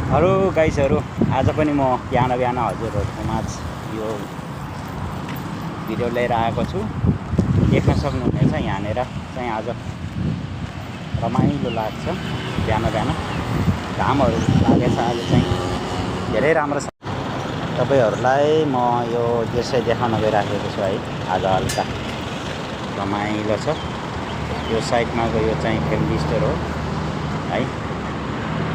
Hello गाइसहरू, आज पनि म बिहान बिहान हजुरहरूको माझ यो भिडियो लिएर आएको छु। देख्न सक्नुहुनेछ यहाँनिर चाहिँ आज रमाइलो लाग्छ। बिहान बिहान घामहरू लागेछ, आज चाहिँ धेरै राम्रो छ। तपाईहरूलाई म यो दृश्य देखाउन गइराखेको छु है। आज हल्का रमाइलो छ। यो साइडमा गयो चाहिँ फ्यामिली स्टोर हो है।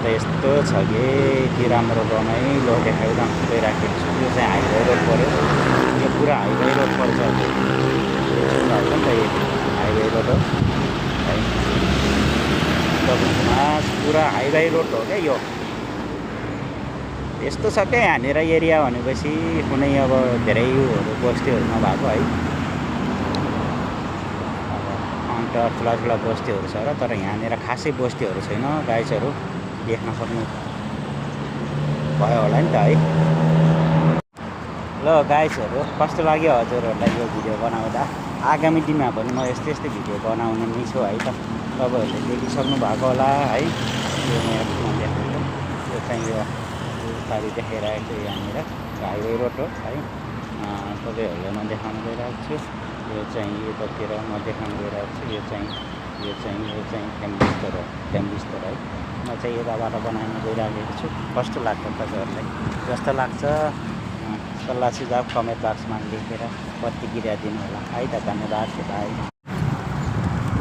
यस्तो छ कि यति राम्रो रमाइलो देखाउन गइराखेको छु। यो चाहिँ हाइवे रोड पऱ्यो, यो पुरा हाइवे रोड पर्छ। भएको नि त यो हाइवे रोड हो है। तपाईँमा पुरा हाइवे रोड हो क्या यो। यस्तो छ क्या यहाँनिर एरिया भनेपछि कुनै अब धेरै उयोहरू बस्तीहरू नभएको है। अन्त ठुला ठुला बस्तीहरू छ र, तर यहाँनिर खासै बस्तीहरू छैन। गाइसहरू देख्न सक्नु भयो होला नि त है। ल गाइसहरू, कस्तो लाग्यो हजुरहरूलाई यो भिडियो बनाउँदा? आगामी दिनमा पनि म यस्तै यस्तै भिडियो बनाउने नै छु है त। तपाईँहरूले देखिसक्नु भएको होला है। यो मेरो देखाएको यो चाहिँ यो पारि देखाइरहेको छु। यहाँनिर हाइवे रोड हो है। तपाईँहरूलाई म देखाउन गइरहेको छु। यो चाहिँ यतातिर म देखाउन गइरहेको छु। यो चाहिँ फ्यामिली स्टोर हो, फ्यामिली स्टोर है। म चाहिँ यताबाट बनाउन गइरहेको छु। कस्तो लाग्छ तपाईँहरूलाई? जस्तो लाग्छ सल्लाह सुझाव कमेन्ट बक्समा लेखेर प्रतिक्रिया दिनु होला है त। धन्यवाद। बाई।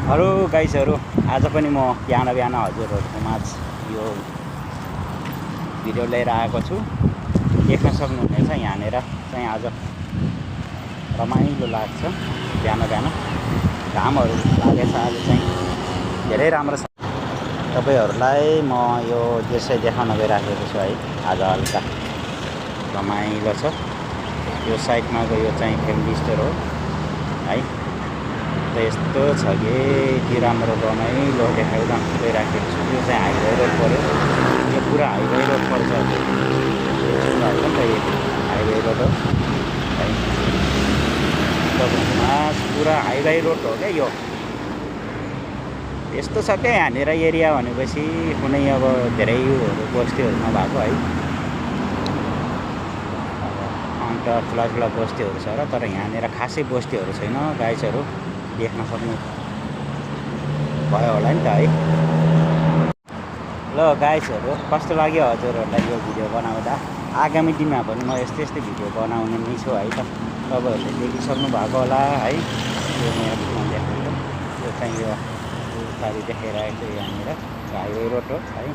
हेलो गाइसहरू, आज पनि म बिहान बिहान हजुरहरूको माझ यो भिडियो लिएर आएको छु। देख्न सक्नुहुनेछ यहाँनिर चाहिँ आज रमाइलो लाग्छ। बिहान बिहान घामहरू लागेछ, आज चाहिँ धेरै राम्रो छ। तपाईहरूलाई म यो दृश्य देखाउन गइराखेको छु है। आज हल्का रमाइलो छ। यो साइडमा गयो चाहिँ फ्यामिली स्टोर हो है। यस्तो छ कि यति राम्रो रमाइलो देखाउन गइराखेको छु। यो चाहिँ हाइवे रोड पऱ्यो, यो पुरा हाइवे रोड पर्छ। भएको नि त यो हाइवे रोड हो है। तपाईँमा पुरा हाइवे रोड हो क्या यो। यस्तो छ क्या यहाँनिर एरिया भनेपछि कुनै अब धेरै उयोहरू बस्तीहरू नभएको है। अन्त ठुला ठुला बस्तीहरू छ र, तर यहाँनिर खासै बस्तीहरू छैन। गाइसहरू देख्न सक्नु भयो होला नि त है। ल गाइसहरू, कस्तो लाग्यो हजुरहरूलाई यो भिडियो बनाउँदा? आगामी दिनमा पनि म यस्तै यस्तै भिडियो बनाउने नै छु है त। तपाईँहरूले देखिसक्नु भएको होला है। यो मेरो देखाएको यो चाहिँ यो पारि देखाइरहेको छु। यहाँनिर हाइवे रोड हो है।